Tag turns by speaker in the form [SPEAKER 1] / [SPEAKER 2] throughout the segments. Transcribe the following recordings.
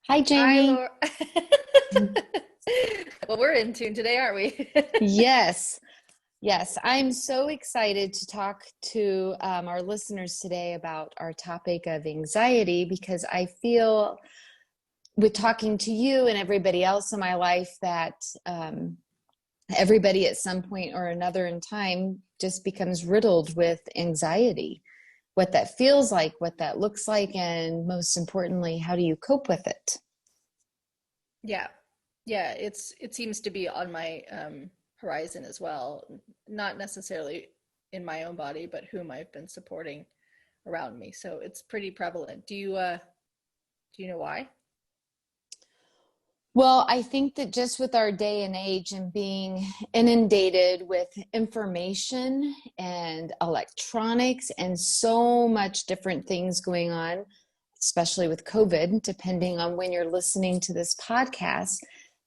[SPEAKER 1] Hi,
[SPEAKER 2] Hi,
[SPEAKER 1] Jaimee.
[SPEAKER 2] Laura. Well, we're in tune today, aren't we?
[SPEAKER 1] Yes, yes. I'm so excited to talk to our listeners today about our topic of anxiety because I feel with talking to you and everybody else in my life that everybody at some point or another in time just becomes riddled with anxiety. What that feels like, what that looks like, and most importantly, how do you cope with it?
[SPEAKER 2] Yeah. Yeah, it seems to be on my horizon as well. Not necessarily in my own body, but whom I've been supporting around me. So it's pretty prevalent. Do you know why?
[SPEAKER 1] Well, I think that just with our day and age and being inundated with information and electronics and so much different things going on, especially with COVID, depending on when you're listening to this podcast,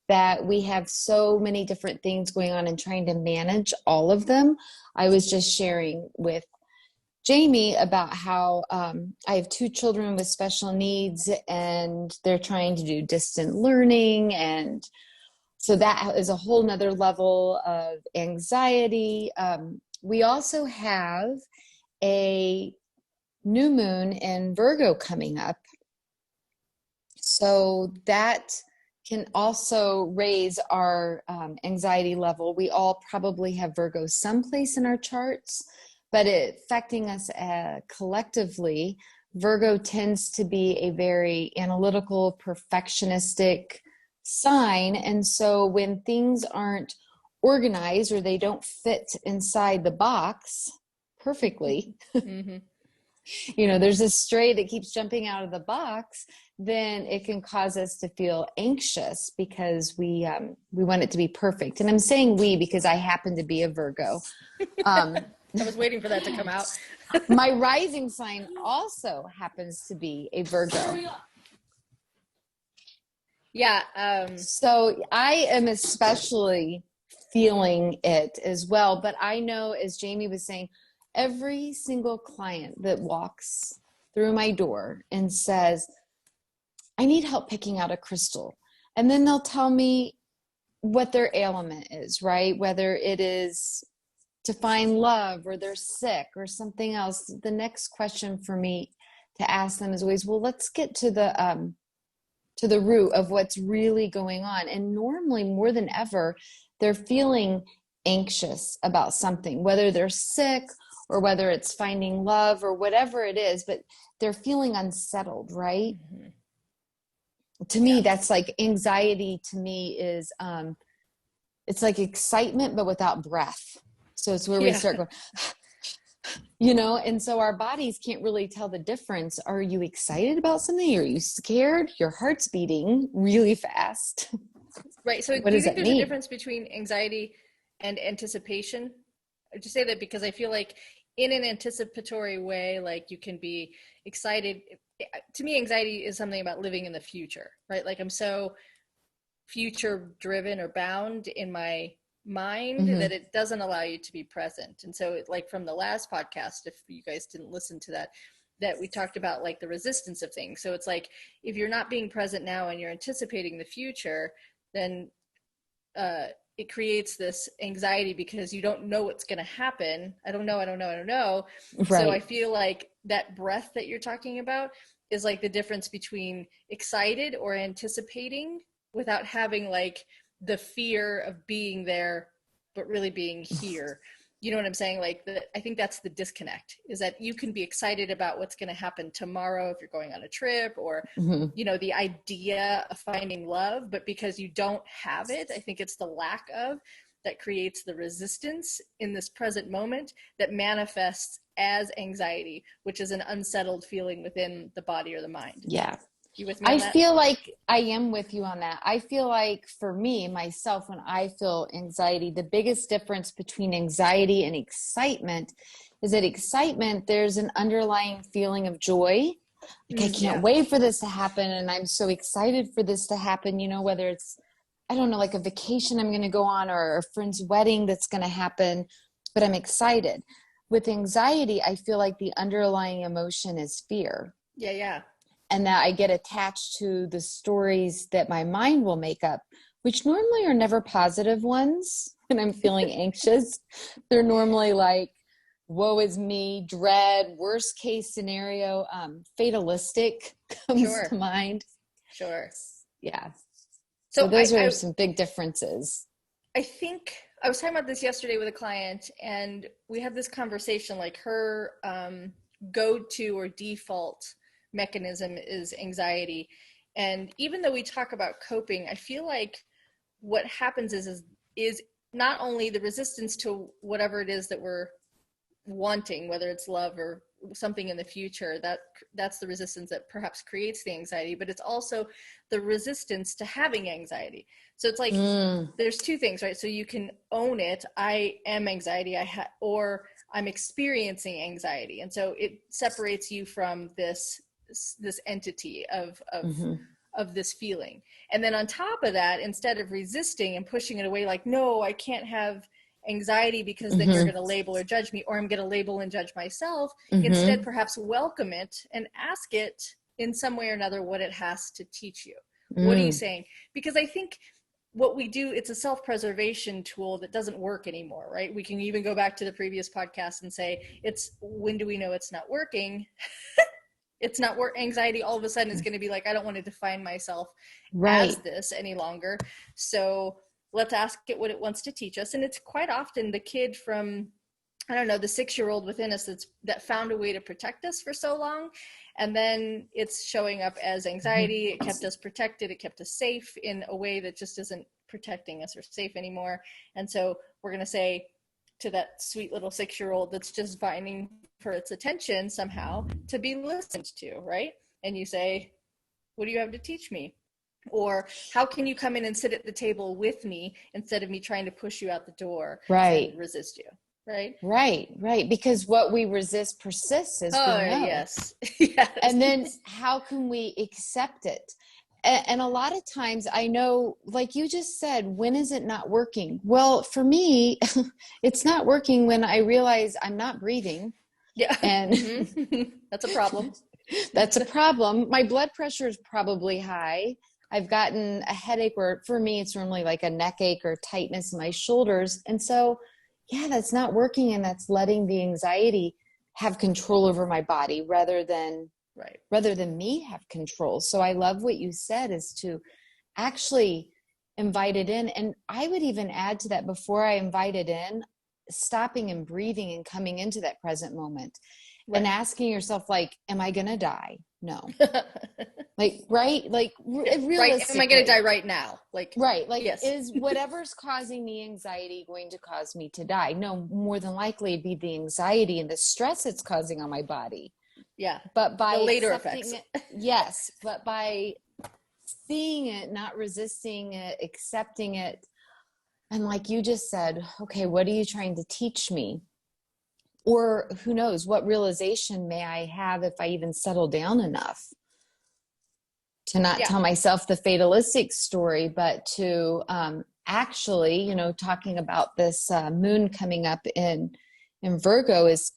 [SPEAKER 1] that we have so many different things going on and trying to manage all of them. I was just sharing with Jaimee about how I have two children with special needs and they're trying to do distant learning. And so that is a whole nother level of anxiety. We also have a new moon in Virgo coming up. So that can also raise our anxiety level. We all probably have Virgo someplace in our charts, but it affecting us collectively. Virgo tends to be a very analytical, perfectionistic sign. And so when things aren't organized or they don't fit inside the box perfectly,
[SPEAKER 2] Hmm.
[SPEAKER 1] there's this stray that keeps jumping out of the box, then it can cause us to feel anxious because we want it to be perfect. And I'm saying we because I happen to be a Virgo. Um,
[SPEAKER 2] I was waiting for that to come out.
[SPEAKER 1] my rising sign also happens to be a Virgo.
[SPEAKER 2] Yeah,
[SPEAKER 1] So I am especially feeling it as well. But I know, as Jaimee was saying, every single client that walks through my door and says, I need help picking out a crystal. And then they'll tell me what their ailment is, right? Whether it is to find love or they're sick or something else. The next question for me to ask them is always, well, let's get to the root of what's really going on. And normally, more than ever, they're feeling anxious about something, whether they're sick or whether it's finding love or whatever it is, but they're feeling unsettled, right?
[SPEAKER 2] mhm.
[SPEAKER 1] To me,
[SPEAKER 2] Yeah.
[SPEAKER 1] that's like anxiety to me is it's like excitement but without breath. So it's where we
[SPEAKER 2] Yeah.
[SPEAKER 1] start going, and so our bodies can't really tell the difference. Are you excited about something? Are you scared? Your heart's beating really fast.
[SPEAKER 2] Right. So
[SPEAKER 1] What
[SPEAKER 2] do you
[SPEAKER 1] does
[SPEAKER 2] think
[SPEAKER 1] that
[SPEAKER 2] there's a
[SPEAKER 1] mean?
[SPEAKER 2] difference between anxiety and anticipation? I just say that because I feel like in an anticipatory way, like you can be excited. To me, anxiety is something about living in the future, right? Like I'm so future driven or bound in my mind that
[SPEAKER 1] Hmm.
[SPEAKER 2] it doesn't allow you to be present. And so, like from the last podcast, if you guys didn't listen to that, that we talked about like the resistance of things. So it's like if you're not being present now and you're anticipating the future, then uh, it creates this anxiety because you don't know what's going to happen. I don't know. I don't know. I don't know. So I
[SPEAKER 1] Right.
[SPEAKER 2] feel like that breath that you're talking about is like the difference between excited or anticipating without having like the fear of being there, but really being here. You know what I'm saying? Like I think that's the disconnect is that you can be excited about what's going to happen tomorrow if you're going on a trip or
[SPEAKER 1] Hmm.
[SPEAKER 2] the idea of finding love, but because you don't have it, I think it's the lack of that creates the resistance in this present moment that manifests as anxiety, which is an unsettled feeling within the body or the mind.
[SPEAKER 1] Yeah.
[SPEAKER 2] You with me
[SPEAKER 1] I
[SPEAKER 2] on that?
[SPEAKER 1] feel like I am with you on that. I feel like for me, myself, when I feel anxiety, the biggest difference between anxiety and excitement is that excitement, there's an underlying feeling of joy. Like, I can't
[SPEAKER 2] Yeah.
[SPEAKER 1] wait for this to happen. And I'm so excited for this to happen, whether it's, I don't know, like a vacation I'm going to go on or a friend's wedding that's going to happen, but I'm excited. With anxiety, I feel like the underlying emotion is fear.
[SPEAKER 2] Yeah. Yeah.
[SPEAKER 1] and that I get attached to the stories that my mind will make up, which normally are never positive ones when I'm feeling anxious. They're normally like, woe is me, dread, worst case scenario, fatalistic comes to mind.
[SPEAKER 2] Sure.
[SPEAKER 1] Yeah.
[SPEAKER 2] So
[SPEAKER 1] those are some big differences.
[SPEAKER 2] I think I was talking about this yesterday with a client, and we had this conversation, like her go-to or default mechanism is anxiety. And even though we talk about coping, I feel like what happens is not only the resistance to whatever it is that we're wanting, whether it's love or something in the future, that's the resistance that perhaps creates the anxiety, but it's also the resistance to having anxiety. So it's like there's two things, right? So you can own it. I am anxiety. Or I'm experiencing anxiety, and so it separates you from this entity of this feeling. And then on top of that, instead of resisting and pushing it away, like, no, I can't have anxiety because then you're going to label or judge me, or I'm going to label and judge myself. Instead, perhaps welcome it and ask it in some way or another what it has to teach you. What are you saying? Because I think what we do, it's a self-preservation tool that doesn't work anymore, right? We can even go back to the previous podcast and say, when do we know it's not working? It's not work. Anxiety all of a sudden is going to be like, I don't want to define myself as this any longer. So let's ask it what it wants to teach us. And it's quite often the kid from, I don't know, the 6-year-old within us that found a way to protect us for so long. And then it's showing up as anxiety. It kept us protected. It kept us safe in a way that just isn't protecting us or safe anymore. And so we're going to say to that sweet little 6-year-old that's just vying for its attention somehow to be listened to, right? And you say, what do you have to teach me? Or how can you come in and sit at the table with me instead of me trying to push you out the door and resist you?
[SPEAKER 1] Right. Because what we resist persists, as we know.
[SPEAKER 2] Yes.
[SPEAKER 1] And then how can we accept it? And a lot of times I know, like you just said, when is it not working? Well, for me, it's not working when I realize I'm not breathing.
[SPEAKER 2] Yeah.
[SPEAKER 1] And
[SPEAKER 2] that's a problem.
[SPEAKER 1] That's a problem. My blood pressure is probably high. I've gotten a headache, or for me, it's normally like a neck ache or tightness in my shoulders. And so, yeah, that's not working. And that's letting the anxiety have control over my body rather than me have control. So I love what you said, is to actually invite it in. And I would even add to that, before I invite it in, stopping and breathing and coming into that present moment and asking yourself, like, am I going to die? No. Realistically.
[SPEAKER 2] Right. Am I going to die right now?
[SPEAKER 1] Yes. Is whatever's causing the anxiety going to cause me to die? No, more than likely it'd be the anxiety and the stress it's causing on my body.
[SPEAKER 2] Yeah.
[SPEAKER 1] But by
[SPEAKER 2] the later effects.
[SPEAKER 1] Yes. But by seeing it, not resisting it, accepting it. And like you just said, okay, what are you trying to teach me? Or who knows, what realization may I have if I even settle down enough to not tell myself the fatalistic story, but to actually, talking about this moon coming up in Virgo, is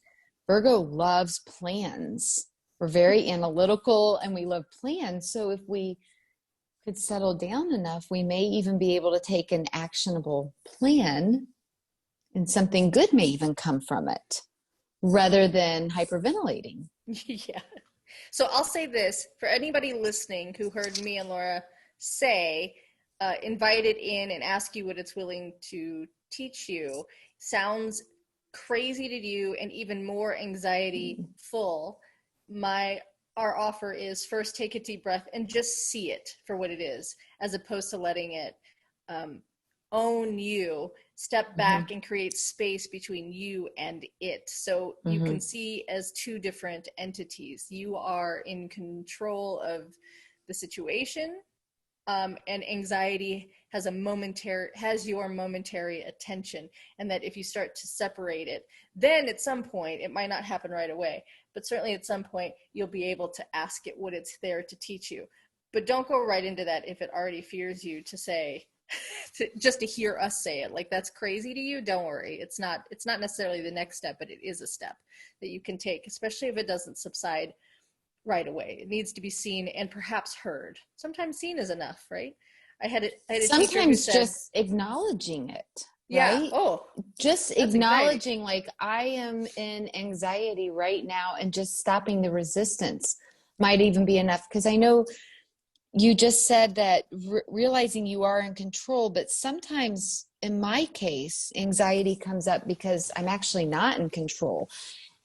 [SPEAKER 1] Virgo loves plans. We're very analytical and we love plans. So if we could settle down enough, we may even be able to take an actionable plan, and something good may even come from it, rather than hyperventilating.
[SPEAKER 2] Yeah. So I'll say this for anybody listening who heard me and Laura say, invite it in and ask you what it's willing to teach you, sounds crazy to you and even more anxiety full. Our offer is, first, take a deep breath and just see it for what it is, as opposed to letting it own you. Step back and create space between you and it, so you can see as two different entities. You are in control of the situation, and anxiety has your momentary attention, and that if you start to separate it, then at some point, it might not happen right away, but certainly at some point you'll be able to ask it what it's there to teach you. But don't go right into that if it already fears you to say, just to hear us say it, like that's crazy to you. Don't worry, it's not necessarily the next step, but it is a step that you can take, especially if it doesn't subside right away. It needs to be seen and perhaps heard. Sometimes seen is enough, right? I had a teacher who
[SPEAKER 1] Sometimes
[SPEAKER 2] said,
[SPEAKER 1] just acknowledging it,
[SPEAKER 2] yeah,
[SPEAKER 1] right?
[SPEAKER 2] oh,
[SPEAKER 1] Just
[SPEAKER 2] that's anxiety.
[SPEAKER 1] acknowledging, like, I am in anxiety right now, and just stopping the resistance might even be enough. Because I know you just said that realizing you are in control, but sometimes in my case, anxiety comes up because I'm actually not in control.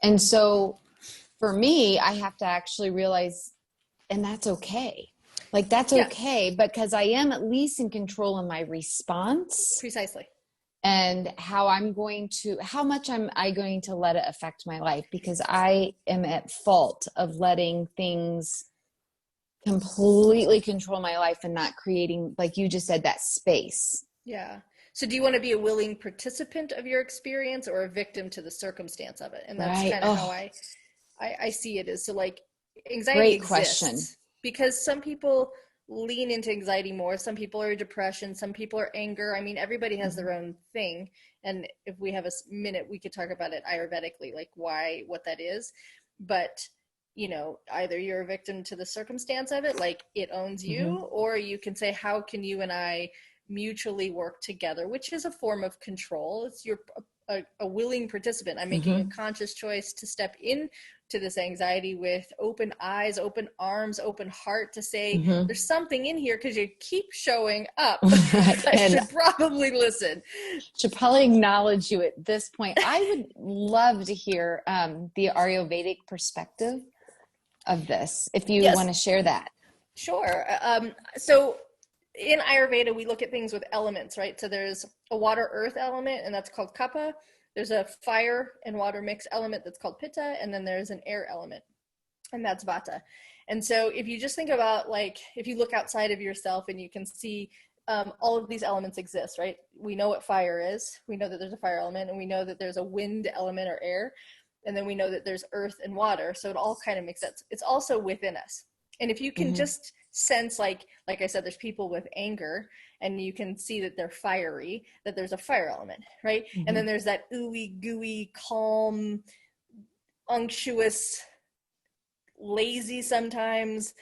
[SPEAKER 1] And so for me, I have to actually realize, and that's okay. Like, that's
[SPEAKER 2] Yeah,
[SPEAKER 1] okay, because I am at least in control in my response,
[SPEAKER 2] precisely.
[SPEAKER 1] and how much am I going to let it affect my life? Because I am at fault of letting things completely control my life and not creating, like you just said, that space.
[SPEAKER 2] Yeah. So do you want to be a willing participant of your experience or a victim to the circumstance of it? And that's
[SPEAKER 1] Right.
[SPEAKER 2] kind of how
[SPEAKER 1] Oh,
[SPEAKER 2] I see it, is so like anxiety
[SPEAKER 1] great question.
[SPEAKER 2] exists because some people lean into anxiety more. Some people are depression. Some people are anger. I mean, everybody has
[SPEAKER 1] Mhm.
[SPEAKER 2] their own thing. And if we have a minute, we could talk about it Ayurvedically, like what that is. But, either you're a victim to the circumstance of it, like it owns you,
[SPEAKER 1] Mhm.
[SPEAKER 2] or you can say, how can you and I mutually work together, which is a form of control. It's a willing participant. I'm making a
[SPEAKER 1] Mhm.
[SPEAKER 2] conscious choice to step in to this anxiety with open eyes, open arms, open heart, to say,
[SPEAKER 1] Mhm.
[SPEAKER 2] there's something in here because you keep showing up.
[SPEAKER 1] Right.
[SPEAKER 2] I
[SPEAKER 1] And
[SPEAKER 2] should probably listen.
[SPEAKER 1] should probably acknowledge you at this point. I would love to hear the Ayurvedic perspective of this, if you want
[SPEAKER 2] Yes,
[SPEAKER 1] to share that.
[SPEAKER 2] sure. So in Ayurveda, we look at things with elements, right? So there's a water earth element, and that's called kapha. There's a fire and water mix element that's called pitta, and then there's an air element, and that's vata. And so if you just think about, like, if you look outside of yourself and you can see all of these elements exist, right? We know what fire is. We know that there's a fire element, and we know that there's a wind element or air, and then we know that there's earth and water. So it all kind of makes sense. It's also within us. And if you can
[SPEAKER 1] Mhm.
[SPEAKER 2] just sense, like I said, there's people with anger, and you can see that they're fiery, that there's a fire element, right? And then
[SPEAKER 1] Mhm.
[SPEAKER 2] there's that ooey gooey, calm, unctuous, lazy sometimes,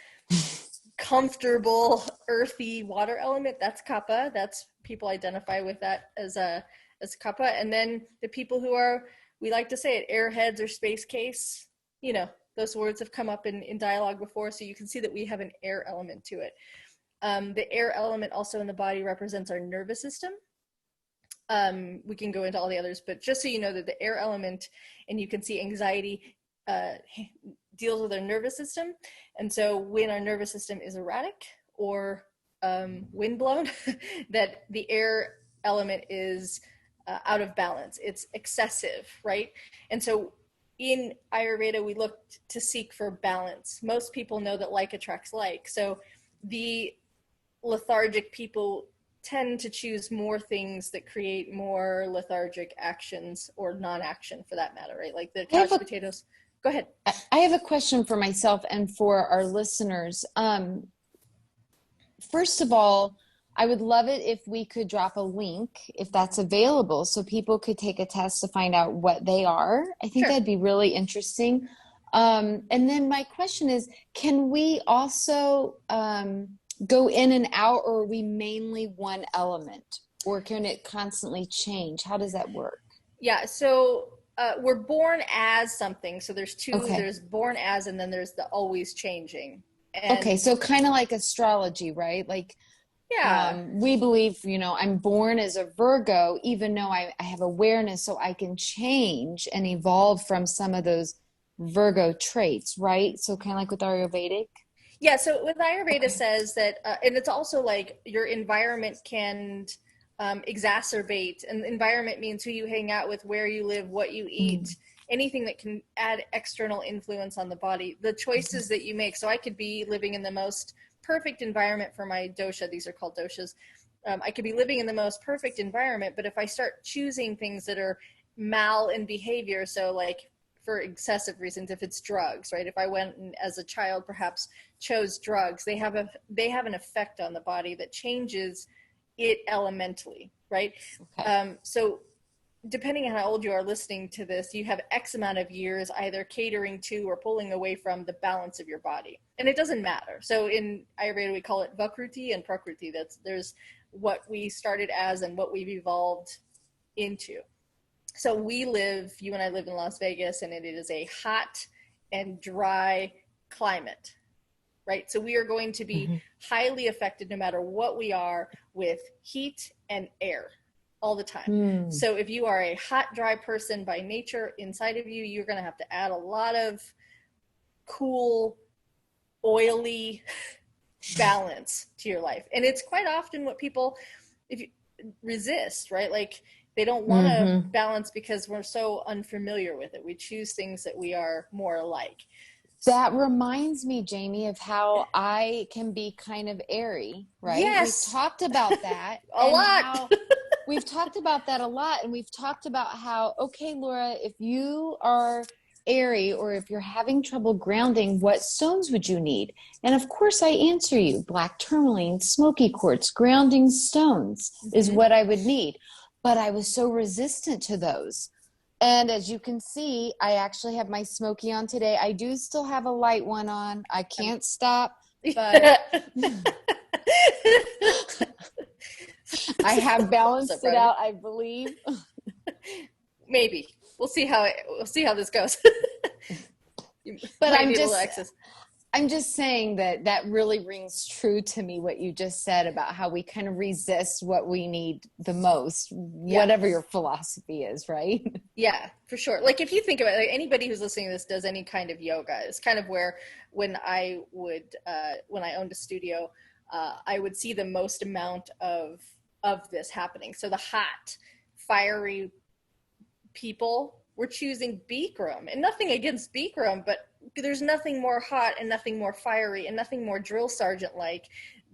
[SPEAKER 2] comfortable, earthy water element. That's kapha. That's, people identify with that as kapha. And then the people who are, we like to say it, airheads or space case, those words have come up in dialogue before, so you can see that we have an air element to it. The air element also in the body represents our nervous system. We can go into all the others, but just so you know that the air element, and you can see anxiety deals with our nervous system. And so when our nervous system is erratic or windblown, that the air element is out of balance. It's excessive, right? And so in Ayurveda, we look to seek for balance. Most people know that like attracts like. So the lethargic people tend to choose more things that create more lethargic actions, or non-action for that matter, right? Like the
[SPEAKER 1] I have
[SPEAKER 2] couch
[SPEAKER 1] a
[SPEAKER 2] potatoes. Go ahead.
[SPEAKER 1] I have a question for myself and for our listeners. First of all, I would love it if we could drop a link, if that's available, so people could take a test to find out what they are. I think
[SPEAKER 2] Sure.
[SPEAKER 1] that'd be really interesting. And then my question is, can we also go in and out, or are we mainly one element? Or can it constantly change? How does that work?
[SPEAKER 2] Yeah. So we're born as something. So there's two.
[SPEAKER 1] Okay.
[SPEAKER 2] There's born as, and then there's the always changing.
[SPEAKER 1] Okay,
[SPEAKER 2] And
[SPEAKER 1] so kind of like astrology, right? Like
[SPEAKER 2] yeah,
[SPEAKER 1] we believe, I'm born as a Virgo, even though I have awareness, so I can change and evolve from some of those Virgo traits, right? So kind of like with Ayurvedic.
[SPEAKER 2] yeah. So with Ayurveda
[SPEAKER 1] Okay.
[SPEAKER 2] says that, and it's also like your environment can exacerbate, and environment means who you hang out with, where you live, what you
[SPEAKER 1] Mm-hmm.
[SPEAKER 2] eat, anything that can add external influence on the body, the choices that you make. So I could be living in the most perfect environment for my dosha. These are called doshas. I could be living in the most perfect environment, but if I start choosing things that are mal in behavior, so like for excessive reasons, if it's drugs, right? If I went and as a child perhaps chose drugs, they have an effect on the body that changes it elementally, right?
[SPEAKER 1] Okay.
[SPEAKER 2] So depending on how old you are listening to this, you have X amount of years either catering to or pulling away from the balance of your body. And it doesn't matter. So in Ayurveda, we call it Vakruti and Prakruti. There's what we started as and what we've evolved into. So you and I live in Las Vegas, and it is a hot and dry climate, right? So we are going to be highly affected no matter what we are with heat and air all the time. So if you are a hot, dry person by nature inside of you, you're going to have to add a lot of cool, oily balance to your life. And it's quite often what people resist, right? Like they don't want to balance because we're so unfamiliar with it. We choose things that we are more alike.
[SPEAKER 1] That reminds me, Jaimee, of how I can be kind of airy, right?
[SPEAKER 2] Yes.
[SPEAKER 1] We've talked about that
[SPEAKER 2] a lot.
[SPEAKER 1] We've talked about that a lot. And we've talked about how, okay, Laura, if you are airy or if you're having trouble grounding, what stones would you need? And of course I answer you, black tourmaline, smoky quartz, grounding stones is what I would need. But I was so resistant to those. And as you can see, I actually have my smoky on today. I do still have a light one on. I can't stop, but I have balanced it out, I believe.
[SPEAKER 2] Maybe. We'll see how this goes.
[SPEAKER 1] But I'm just saying that really rings true to me, what you just said about how we kind of resist what we need the most, whatever your philosophy is, right?
[SPEAKER 2] Yeah, for sure. Like if you think about it, like anybody who's listening to this does any kind of yoga, it's kind of where when I owned a studio, I would see the most amount of this happening. So the hot, fiery people were choosing Bikram, and nothing against Bikram, but there's nothing more hot and nothing more fiery and nothing more drill sergeant like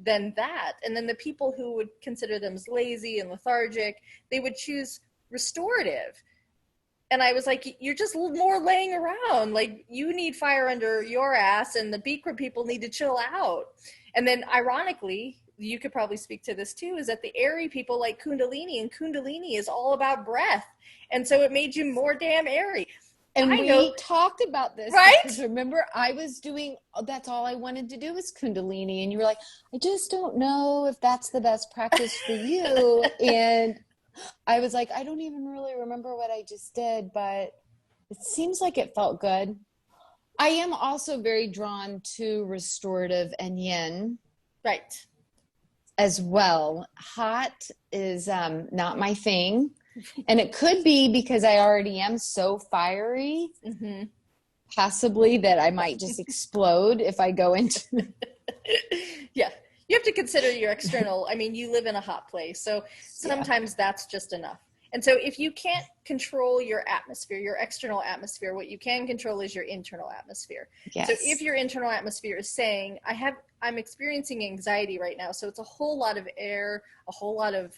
[SPEAKER 2] than that. And then the people who would consider them lazy and lethargic, they would choose restorative. And I was like, you're just more laying around. Like you need fire under your ass, and the Bikram people need to chill out. And then ironically, you could probably speak to this too, is that the airy people like Kundalini, and Kundalini is all about breath. And so it made you more damn airy.
[SPEAKER 1] And we talked about this,
[SPEAKER 2] right?
[SPEAKER 1] Because remember, I was doing, that's all I wanted to do was Kundalini. And you were like, I just don't know if that's the best practice for you. And I was like, I don't even really remember what I just did, but it seems like it felt good. I am also very drawn to restorative and yin.
[SPEAKER 2] Right.
[SPEAKER 1] As well. Hot is not my thing. And it could be because I already am so fiery, possibly, that I might just explode if I go into.
[SPEAKER 2] Yeah. You have to consider your external. I mean, you live in a hot place, so sometimes that's just enough. And so if you can't control your atmosphere, your external atmosphere, what you can control is your internal atmosphere.
[SPEAKER 1] Yes.
[SPEAKER 2] So if your internal atmosphere is saying, I'm experiencing anxiety right now, so it's a whole lot of air, a whole lot of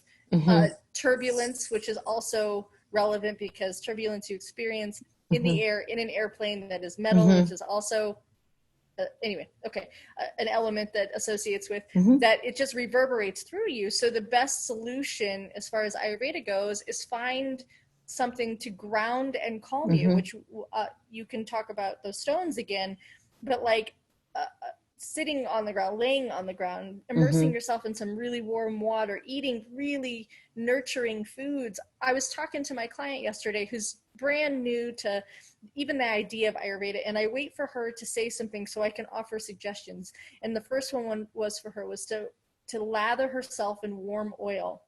[SPEAKER 2] turbulence, which is also relevant because turbulence you experience in the air, in an airplane that is metal, which is also an element that associates with that, it just reverberates through you. So the best solution as far as Ayurveda goes is find something to ground and calm you, which you can talk about those stones again, but like sitting on the ground, laying on the ground, immersing yourself in some really warm water, eating really nurturing foods. I was talking to my client yesterday who's brand new to even the idea of Ayurveda, and I wait for her to say something so I can offer suggestions. And the first one was for her was to lather herself in warm oil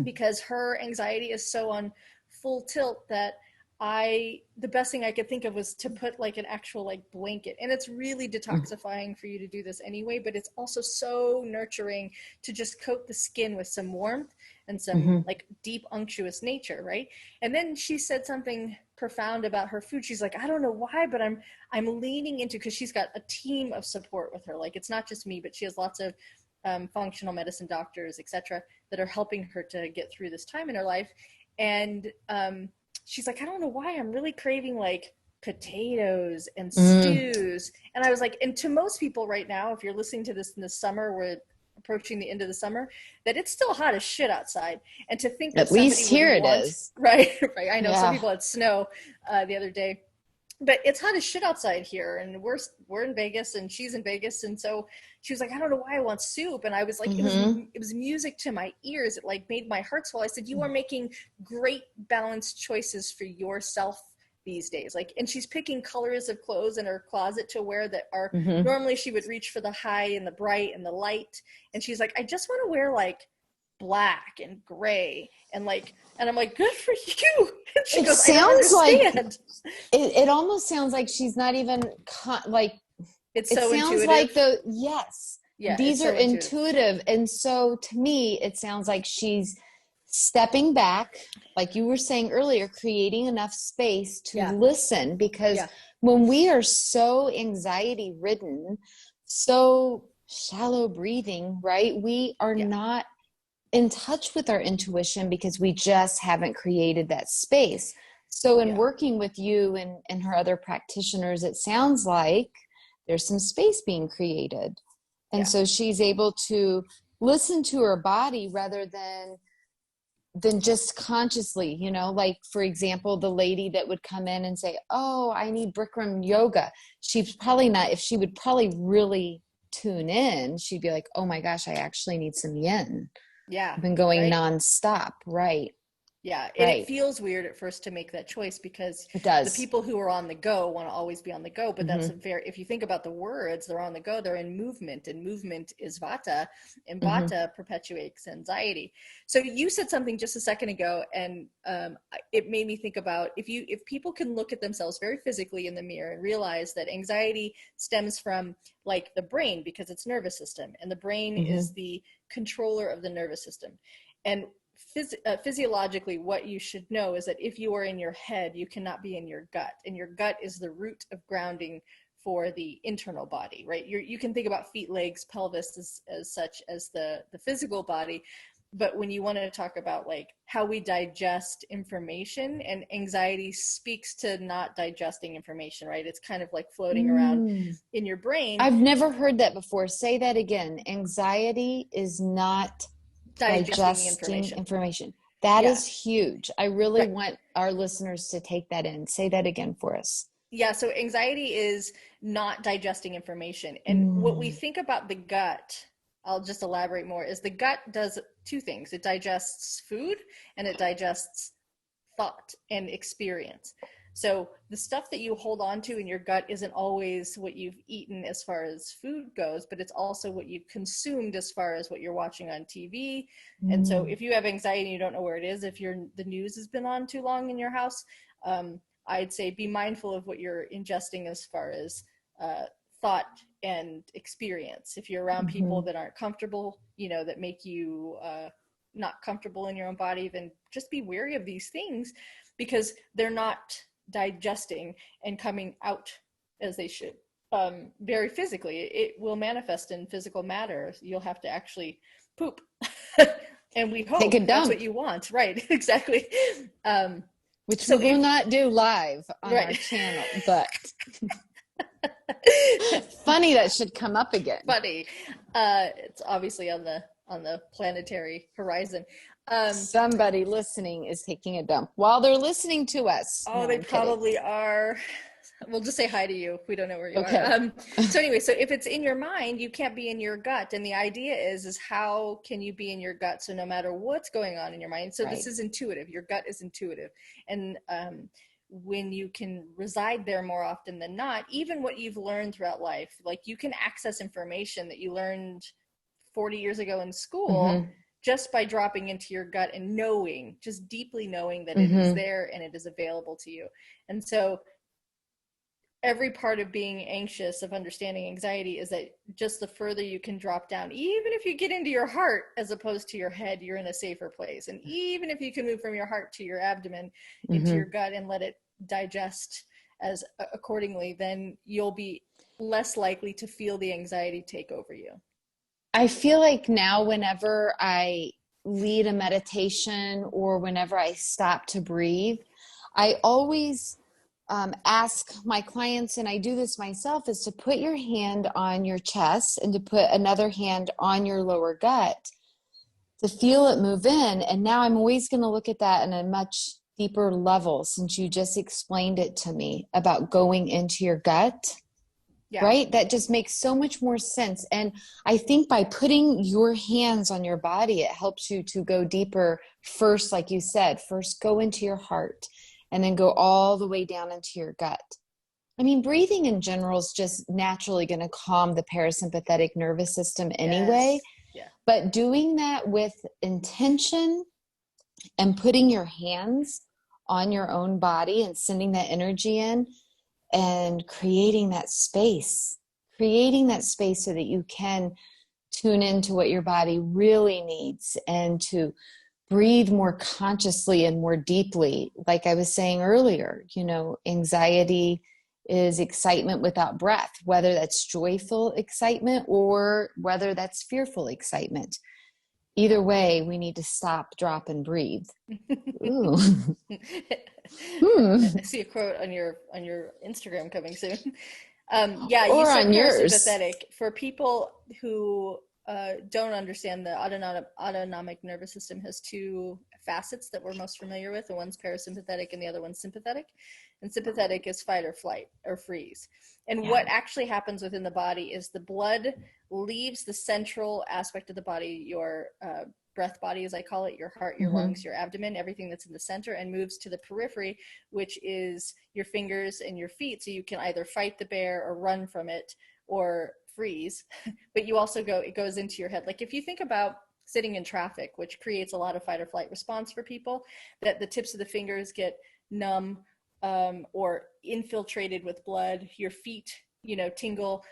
[SPEAKER 2] because her anxiety is so on full tilt that the best thing I could think of was to put like an actual like blanket, and it's really detoxifying for you to do this anyway, but it's also so nurturing to just coat the skin with some warmth and some like deep unctuous nature, right? And then she said something profound about her food. She's like, I don't know why, but I'm leaning into, because she's got a team of support with her. Like it's not just me, but she has lots of functional medicine doctors, etc., that are helping her to get through this time in her life. And she's like, I don't know why, I'm really craving like potatoes and stews. And I was like, and to most people right now, if you're listening to this in the summer where approaching the end of the summer, that it's still hot as shit outside. And to think that
[SPEAKER 1] At least here it is.
[SPEAKER 2] Right, right. I know some
[SPEAKER 1] Yeah.
[SPEAKER 2] people had snow the other day, but it's hot as shit outside here, and we're in Vegas, and she's in Vegas, and so she was like, I don't know why I want soup, and I was like, it was music to my ears. It like made my heart swell. I said, you are making great balanced choices for yourself these days. Like, and she's picking colors of clothes in her closet to wear that are normally she would reach for the high and the bright and the light, and she's like, I just want to wear like black and gray and like, and I'm like, good for you. And she goes,
[SPEAKER 1] sounds
[SPEAKER 2] I don't
[SPEAKER 1] like it almost sounds like she's not even like,
[SPEAKER 2] it's
[SPEAKER 1] it
[SPEAKER 2] so
[SPEAKER 1] sounds
[SPEAKER 2] intuitive.
[SPEAKER 1] like these are
[SPEAKER 2] so
[SPEAKER 1] intuitive. And so to me, it sounds like she's stepping back, like you were saying earlier, creating enough space to listen, because when we are so anxiety ridden, so shallow breathing, right? We are not in touch with our intuition because we just haven't created that space. So in working with you and her other practitioners, it sounds like there's some space being created. And so she's able to listen to her body rather than just consciously, you know, like for example, the lady that would come in and say, oh, I need Bikram yoga. She's probably not, if she would probably really tune in, she'd be like, oh my gosh, I actually need some yin.
[SPEAKER 2] Yeah.
[SPEAKER 1] I've been going nonstop. Right.
[SPEAKER 2] Yeah. And it feels weird at first to make that choice because
[SPEAKER 1] it does.
[SPEAKER 2] The people who are on the go want to always be on the go, but that's if you think about the words, they're on the go, they're in movement, and movement is vata, and vata perpetuates anxiety. So you said something just a second ago, and it made me think about if people can look at themselves very physically in the mirror and realize that anxiety stems from like the brain, because it's nervous system, and the brain is the controller of the nervous system. And physiologically, what you should know is that if you are in your head, you cannot be in your gut, and your gut is the root of grounding for the internal body, right? You can think about feet, legs, pelvis as such as the physical body, but when you want to talk about like how we digest information, and anxiety speaks to not digesting information, right? It's kind of like floating around in your brain.
[SPEAKER 1] I've never heard that before. Say that again. Anxiety is not digesting information. That is huge. I really want our listeners to take that in. Say that again for us.
[SPEAKER 2] Yeah, so anxiety is not digesting information. And what we think about the gut, I'll just elaborate more, is the gut does two things. It digests food and it digests thought and experience. So the stuff that you hold on to in your gut isn't always what you've eaten as far as food goes, but it's also what you've consumed as far as what you're watching on TV. And so if you have anxiety and you don't know where it is, if the news has been on too long in your house, I'd say be mindful of what you're ingesting as far as thought and experience. If you're around people that aren't comfortable, you know, that make you not comfortable in your own body, then just be wary of these things, because they're not digesting and coming out as they should. Very physically, it will manifest in physical matter. You'll have to actually poop. And we hope that's what you want. Right, exactly.
[SPEAKER 1] Which we will not do live on our channel, but funny that should come up again.
[SPEAKER 2] Funny. It's obviously on the planetary horizon.
[SPEAKER 1] Somebody listening is taking a dump while they're listening to us.
[SPEAKER 2] Oh, no, they probably are. We'll just say hi to you if we don't know where you are. So anyway, so if it's in your mind, you can't be in your gut. And the idea is how can you be in your gut? So no matter what's going on in your mind. So this is intuitive. Your gut is intuitive. And when you can reside there more often than not, even what you've learned throughout life, like you can access information that you learned 40 years ago in school just by dropping into your gut and knowing, just deeply knowing that it is there and it is available to you. And so every part of being anxious, of understanding anxiety, is that just the further you can drop down, even if you get into your heart as opposed to your head, you're in a safer place. And even if you can move from your heart to your abdomen into your gut and let it digest as accordingly, then you'll be less likely to feel the anxiety take over you.
[SPEAKER 1] I feel like now whenever I lead a meditation or whenever I stop to breathe, I always ask my clients, and I do this myself, is to put your hand on your chest and to put another hand on your lower gut to feel it move in. And now I'm always going to look at that in a much deeper level, since you just explained it to me about going into your gut. Yeah. Right? That just makes so much more sense. And I think by putting your hands on your body, it helps you to go deeper first, like you said, first go into your heart and then go all the way down into your gut. I mean, breathing in general is just naturally going to calm the parasympathetic nervous system anyway.
[SPEAKER 2] Yes. Yeah.
[SPEAKER 1] But doing that with intention and putting your hands on your own body and sending that energy in, and creating that space so that you can tune into what your body really needs and to breathe more consciously and more deeply. Like I was saying earlier, anxiety is excitement without breath, whether that's joyful excitement or whether that's fearful excitement. Either way, we need to stop, drop, and breathe. Ooh.
[SPEAKER 2] I see a quote on your Instagram coming soon. Yeah,
[SPEAKER 1] or
[SPEAKER 2] you said
[SPEAKER 1] on
[SPEAKER 2] parasympathetic.
[SPEAKER 1] Yours.
[SPEAKER 2] For people who don't understand, the autonomic nervous system has two facets that we're most familiar with. The one's parasympathetic and the other one's sympathetic. And sympathetic is fight or flight or freeze. And what actually happens within the body is the blood leaves the central aspect of the body, your breath body, as I call it, your heart, your lungs, your abdomen, everything that's in the center, and moves to the periphery, which is your fingers and your feet. So you can either fight the bear or run from it or freeze, but you also it goes into your head. Like if you think about sitting in traffic, which creates a lot of fight or flight response for people, that the tips of the fingers get numb or infiltrated with blood, your feet, tingle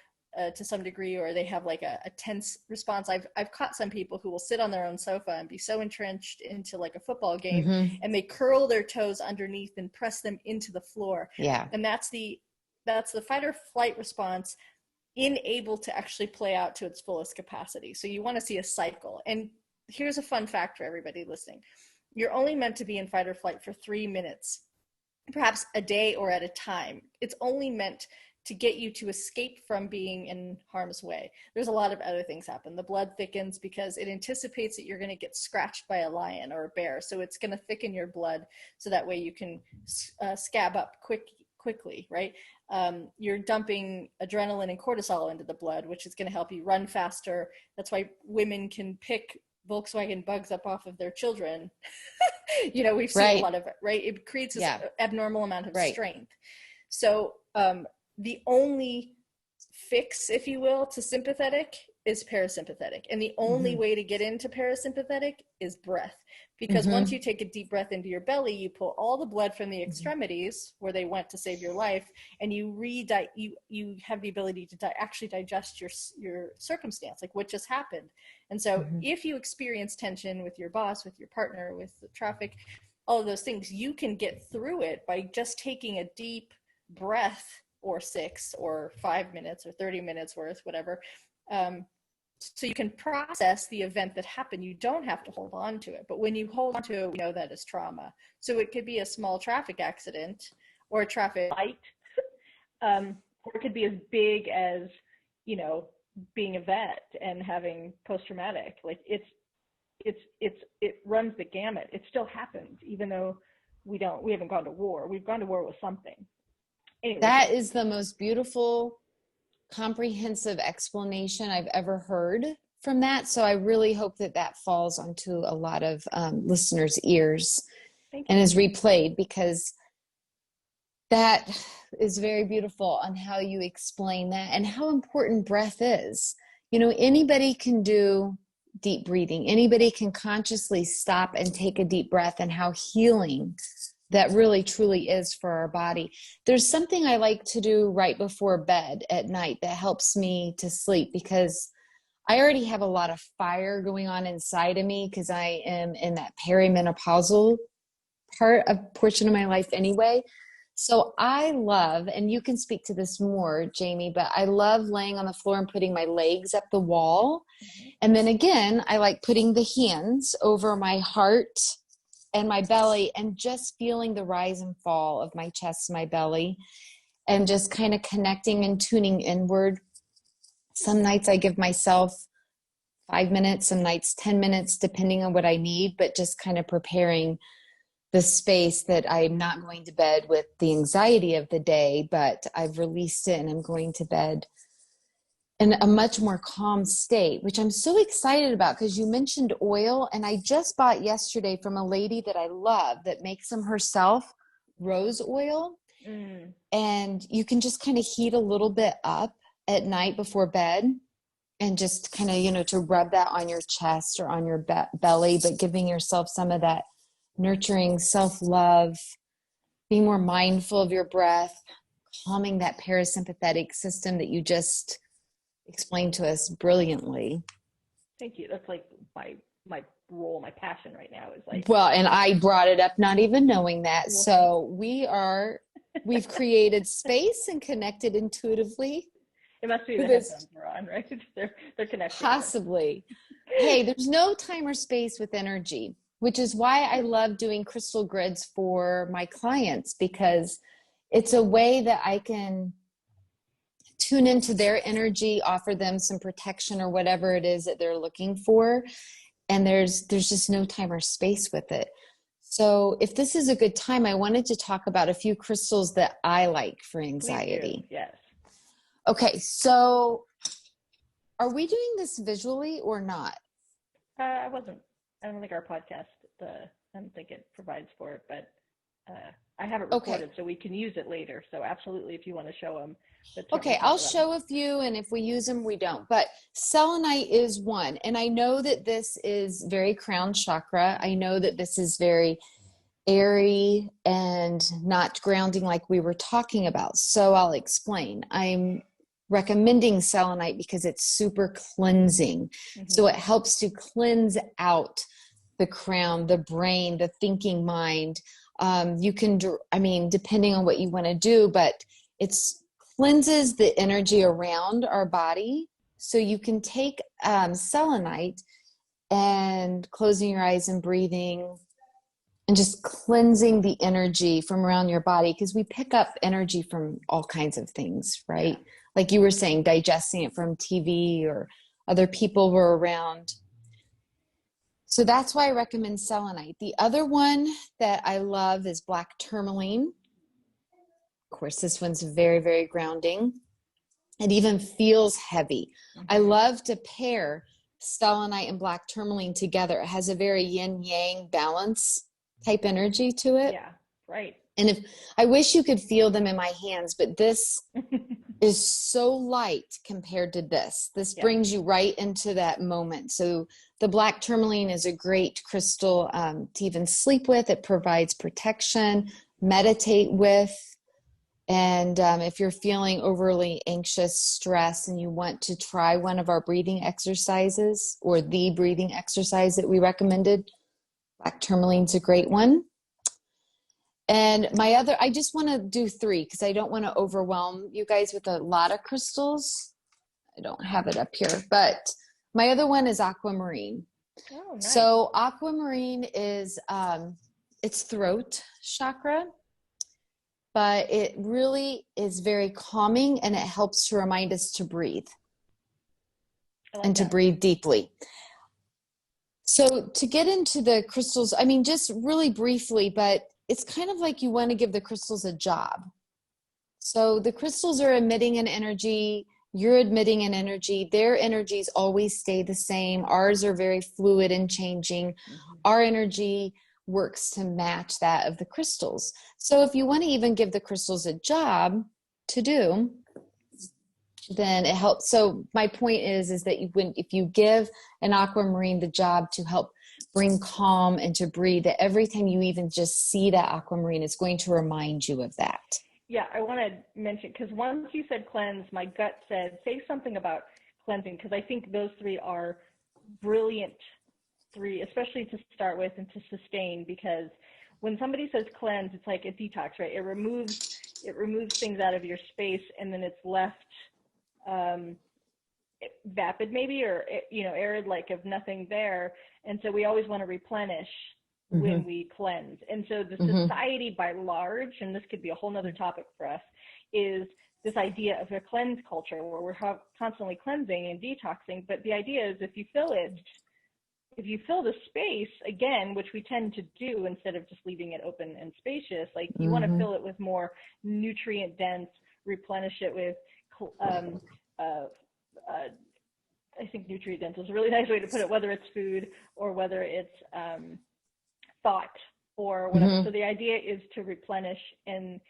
[SPEAKER 2] to some degree, or they have like a tense response. I've caught some people who will sit on their own sofa and be so entrenched into like a football game, and they curl their toes underneath and press them into the floor.
[SPEAKER 1] Yeah.
[SPEAKER 2] And that's the fight or flight response able to actually play out to its fullest capacity. So you want to see a cycle. And here's a fun fact for everybody listening. You're only meant to be in fight or flight for 3 minutes, perhaps a day or at a time. It's only meant to get you to escape from being in harm's way. There's a lot of other things happen. The blood thickens because it anticipates that you're going to get scratched by a lion or a bear. So it's going to thicken your blood so that way you can scab up quickly, right? You're dumping adrenaline and cortisol into the blood, which is going to help you run faster. That's why women can pick Volkswagen bugs up off of their children. We've seen a lot of it, right? It creates this abnormal amount of strength. So the only fix, if you will, to sympathetic is parasympathetic. And the only way to get into parasympathetic is breath. Because once you take a deep breath into your belly, you pull all the blood from the extremities where they went to save your life, and you have the ability to actually digest your circumstance, like what just happened. And so if you experience tension with your boss, with your partner, with the traffic, all of those things, you can get through it by just taking a deep breath, or 6 or 5 minutes or 30 minutes worth, whatever. So you can process the event that happened. You don't have to hold on to it. But when you hold on to it, we know that is trauma. So it could be a small traffic accident or a traffic light, or it could be as big as, being a vet and having post-traumatic. Like it runs the gamut. It still happens, even though we haven't gone to war. We've gone to war with something. Anyway,
[SPEAKER 1] that is the most beautiful, comprehensive explanation I've ever heard from that. So I really hope that falls onto a lot of listeners' ears and is replayed, because that is very beautiful on how you explain that and how important breath is. Anybody can do deep breathing. Anybody can consciously stop and take a deep breath, and how healing that really truly is for our body. There's something I like to do right before bed at night that helps me to sleep, because I already have a lot of fire going on inside of me, because I am in that perimenopausal portion of my life anyway. So I love, and you can speak to this more, Jaimee, but I love laying on the floor and putting my legs up the wall. And then again, I like putting the hands over my heart and my belly, and just feeling the rise and fall of my chest, my belly, and just kind of connecting and tuning inward. Some nights I give myself 5 minutes, some nights 10 minutes, depending on what I need, but just kind of preparing the space that I'm not going to bed with the anxiety of the day, but I've released it and I'm going to bed in a much more calm state, which I'm so excited about because you mentioned oil. And I just bought yesterday from a lady that I love that makes them herself, rose oil. And you can just kind of heat a little bit up at night before bed and just kind of, to rub that on your chest or on your belly, but giving yourself some of that nurturing self-love, being more mindful of your breath, calming that parasympathetic system that you just explained to us brilliantly.
[SPEAKER 3] Thank you. That's like my role, my passion right now is like.
[SPEAKER 1] Well, and I brought it up not even knowing that. So we've created space and connected intuitively.
[SPEAKER 3] It must be the headphones we're on, right? They're connected.
[SPEAKER 1] Possibly. Hey, there's no time or space with energy, which is why I love doing crystal grids for my clients, because it's a way that I can tune into their energy, offer them some protection or whatever it is that they're looking for. And there's just no time or space with it. So if this is a good time, I wanted to talk about a few crystals that I like for anxiety.
[SPEAKER 3] Yes.
[SPEAKER 1] Okay, so are we doing this visually or not?
[SPEAKER 3] I don't think our podcast, I don't think it provides for it, but I have it recorded so we can use it later. So absolutely, if you want to show them.
[SPEAKER 1] Okay, I'll show a few, and if we use them, we don't. But selenite is one, and I know that this is very crown chakra. I know that this is very airy and not grounding like we were talking about. So I'll explain. I'm recommending selenite because it's super cleansing. So it helps to cleanse out the crown, the brain, the thinking mind. You can, depending on what you want to do, but it's cleanses the energy around our body. So you can take selenite and closing your eyes and breathing and just cleansing the energy from around your body, because we pick up energy from all kinds of things, right? Yeah. Like you were saying, digesting it from TV or other people were around. So that's why I recommend selenite. The other one that I love is black tourmaline. Of course, this one's very, very grounding. It even feels heavy. I love to pair selenite and black tourmaline together. It has a very yin-yang balance type energy to it.
[SPEAKER 3] Yeah, right.
[SPEAKER 1] And I wish you could feel them in my hands, but this is so light compared to this. This brings you right into that moment. So the black tourmaline is a great crystal to even sleep with. It provides protection, meditate with. And if you're feeling overly anxious, stressed, and you want to try one of our breathing exercises or the breathing exercise that we recommended, black tourmaline's a great one. And I just want to do 3 because I don't want to overwhelm you guys with a lot of crystals. I don't have it up here, but my other one is aquamarine.
[SPEAKER 3] Oh, nice.
[SPEAKER 1] So aquamarine is, it's throat chakra, but it really is very calming and it helps to remind us to breathe and to breathe deeply. So to get into the crystals, just really briefly, but it's kind of like you want to give the crystals a job. So the crystals are emitting an energy, you're emitting an energy, their energies always stay the same. Ours are very fluid and changing. Our energy works to match that of the crystals. So if you want to even give the crystals a job to do, then it helps. So my point is that if you give an aquamarine the job to help bring calm and to breathe, that every time you even just see that aquamarine, it's going to remind you of that.
[SPEAKER 3] Yeah, I want to mention, because once you said cleanse, my gut said, say something about cleansing, because I think those 3 are brilliant 3, especially to start with and to sustain, because when somebody says cleanse, it's like a detox, right? It removes things out of your space, and then it's left vapid maybe, or arid, like of nothing there. And so we always want to replenish when we cleanse. And so the society by large, and this could be a whole nother topic for us, is this idea of a cleanse culture where we're constantly cleansing and detoxing. But the idea is if you fill the space, again, which we tend to do instead of just leaving it open and spacious, like you want to fill it with more nutrient dense, replenish it with, I think nutrient dense is a really nice way to put it, whether it's food or whether it's thought or whatever. So the idea is to replenish and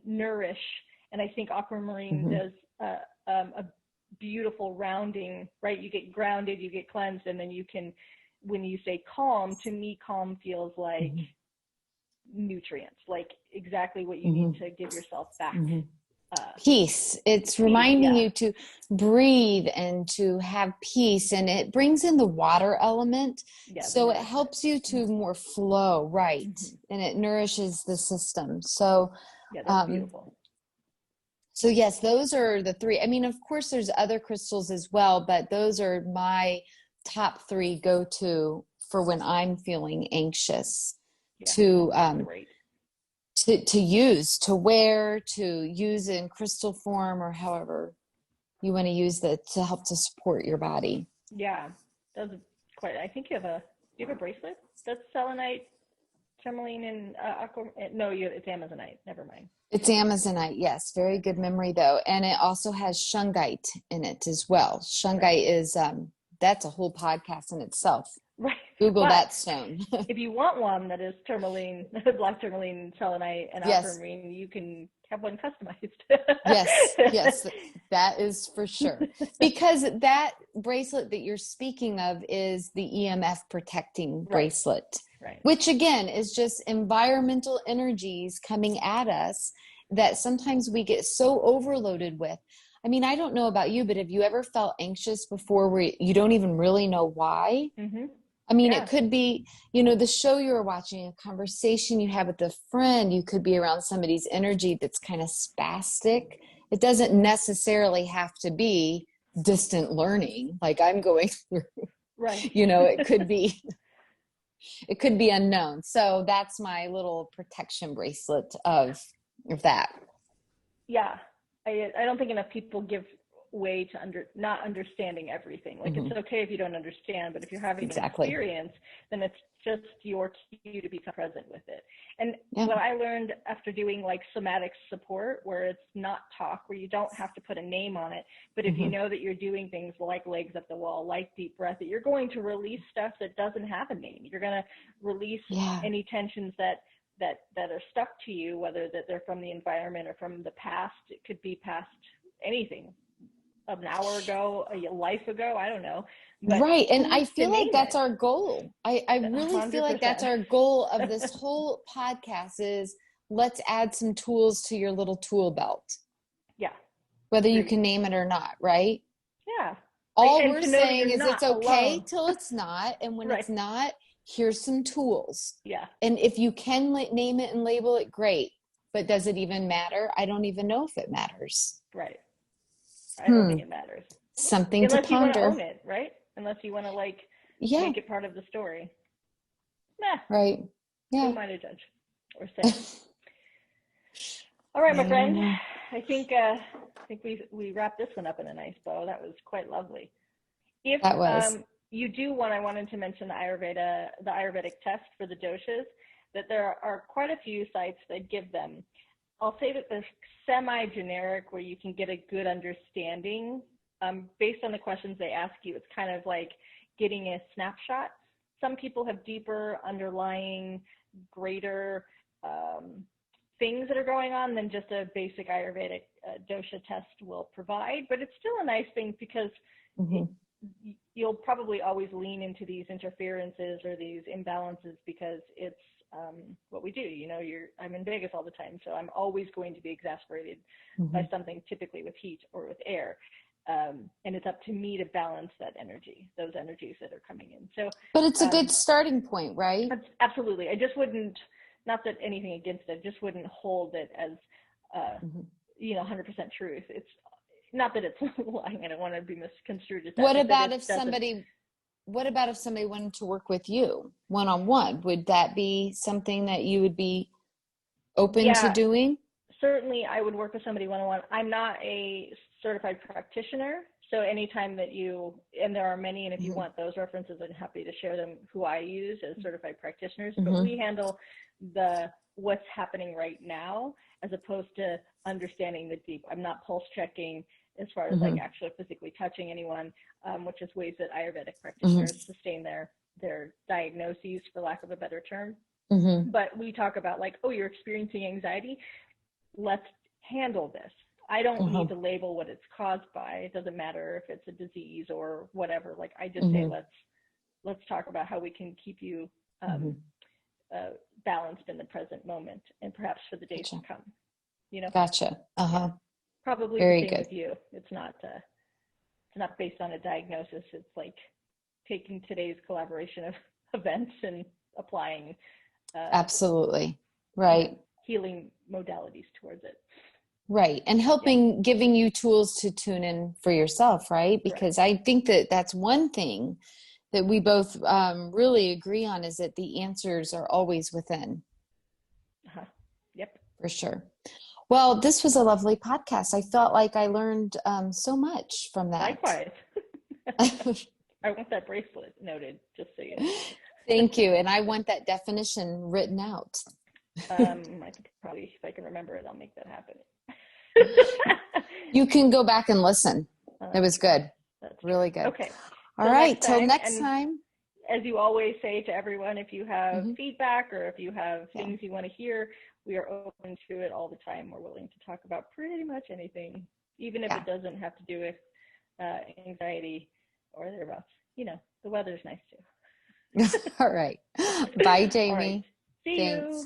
[SPEAKER 3] nourish. And I think aquamarine does a beautiful rounding, right? You get grounded, you get cleansed, and then you can, when you say calm, to me, calm feels like nutrients, like exactly what you need to give yourself back.
[SPEAKER 1] Peace. It's reminding you to breathe and to have peace, and it brings in the water element. So it helps you to more flow, right? And it nourishes the system. So
[SPEAKER 3] that's beautiful.
[SPEAKER 1] So yes, those are the three. I mean, of course, there's other crystals as well, but those are my top three go-to for when I'm feeling anxious to use, to wear, to use in crystal form, or however you want to use that to help to support your body.
[SPEAKER 3] Yeah, that's quite. I think you have a bracelet that's selenite, tourmaline, and no, it's amazonite. Never mind.
[SPEAKER 1] It's amazonite, yes. Very good memory, though. And it also has shungite in it as well. Shungite is, that's a whole podcast in itself.
[SPEAKER 3] Right.
[SPEAKER 1] Google that stone.
[SPEAKER 3] If you want one that is tourmaline, black tourmaline, selenite, and aquamarine, you can have one customized.
[SPEAKER 1] Yes, that is for sure. Because that bracelet that you're speaking of is the EMF Protecting Bracelet. Right. Which again is just environmental energies coming at us that sometimes we get so overloaded with. I mean, I don't know about you, but have you ever felt anxious before where you don't even really know why? I mean, it could be, the show you were watching, a conversation you have with a friend, you could be around somebody's energy that's kind of spastic. It doesn't necessarily have to be distant learning like I'm going through.
[SPEAKER 3] Right.
[SPEAKER 1] It could be unknown. So that's my little protection bracelet of that.
[SPEAKER 3] Yeah. I don't think enough people give way to not understanding everything. Like it's okay if you don't understand, but if you're having an experience, then it's just your cue to become present with it. And what I learned after doing like somatic support, where it's not talk, where you don't have to put a name on it, but if you know that you're doing things like legs up the wall, like deep breath, that you're going to release stuff that doesn't have a name. You're going to release any tensions that are stuck to you, whether that they're from the environment or from the past. It could be past anything, an hour ago, a life ago, I don't know. But
[SPEAKER 1] right. And I feel like that's our goal. I really 100%. Feel like that's our goal of this whole podcast is let's add some tools to your little tool belt. Yeah. Whether you can name it or not, right?
[SPEAKER 3] Yeah.
[SPEAKER 1] All we're saying is it's okay till it's not. And when it's not, here's some tools.
[SPEAKER 3] Yeah.
[SPEAKER 1] And if you can name it and label it, great. But does it even matter? I don't even know if it matters.
[SPEAKER 3] Right. I don't think it matters.
[SPEAKER 1] Something to ponder.
[SPEAKER 3] Unless you want to own it, right? Unless you want to make it part of the story. Nah.
[SPEAKER 1] Right. Yeah.
[SPEAKER 3] Who am I to judge or say? All right, my friend. I think we wrapped this one up in a nice bow. That was quite lovely. If you do I wanted to mention the Ayurvedic test for the doshas, that there are quite a few sites that give them. I'll say that they're semi-generic where you can get a good understanding based on the questions they ask you. It's kind of like getting a snapshot. Some people have deeper underlying, greater things that are going on than just a basic Ayurvedic dosha test will provide, but it's still a nice thing because you'll probably always lean into these interferences or these imbalances because it's what we do. I'm in Vegas all the time, so I'm always going to be exasperated by something, typically with heat or with air. And it's up to me to balance that energy, those energies that are coming in. So,
[SPEAKER 1] but it's a good starting point, right?
[SPEAKER 3] Absolutely. I just wouldn't, not that anything against it, just wouldn't hold it as, 100% truth. It's not that it's lying. I don't want to be misconstrued as that.
[SPEAKER 1] What about if somebody what about if somebody wanted to work with you one-on-one? Would that be something that you would be open to doing?
[SPEAKER 3] Certainly, I would work with somebody one-on-one. I'm not a certified practitioner, so anytime that and there are many, and if you want those references, I'm happy to share them, who I use as certified practitioners, but we handle what's happening right now, as opposed to understanding the deep. I'm not pulse checking as far as like actually physically touching anyone, which is ways that Ayurvedic practitioners sustain their diagnoses, for lack of a better term. But we talk about like, oh, you're experiencing anxiety. Let's handle this. I don't need to label what it's caused by. It doesn't matter if it's a disease or whatever. Like I just say, let's talk about how we can keep you balanced in the present moment, and perhaps for the days to come. You know.
[SPEAKER 1] Gotcha.
[SPEAKER 3] Probably
[SPEAKER 1] very
[SPEAKER 3] the same
[SPEAKER 1] good
[SPEAKER 3] with you. It's not based on a diagnosis. It's like taking today's collaboration of events and applying
[SPEAKER 1] absolutely right
[SPEAKER 3] healing modalities towards it.
[SPEAKER 1] Right. And giving you tools to tune in for yourself, right? Because I think that that's one thing that we both really agree on, is that the answers are always within.
[SPEAKER 3] Yep.
[SPEAKER 1] For sure. Well, this was a lovely podcast. I felt like I learned so much from that.
[SPEAKER 3] Likewise. I want that bracelet noted, just so you know.
[SPEAKER 1] Thank you. And I want that definition written out.
[SPEAKER 3] I think probably, if I can remember it, I'll make that happen.
[SPEAKER 1] You can go back and listen. It was good.
[SPEAKER 3] That's
[SPEAKER 1] really good.
[SPEAKER 3] Okay.
[SPEAKER 1] All right. Till next time.
[SPEAKER 3] As you always say to everyone, if you have feedback or if you have things you want to hear, we are open to it all the time. We're willing to talk about pretty much anything, even if it doesn't have to do with anxiety or thereabouts. You know, the weather's nice too.
[SPEAKER 1] All right. Bye, Jaimee.
[SPEAKER 3] All right. See you.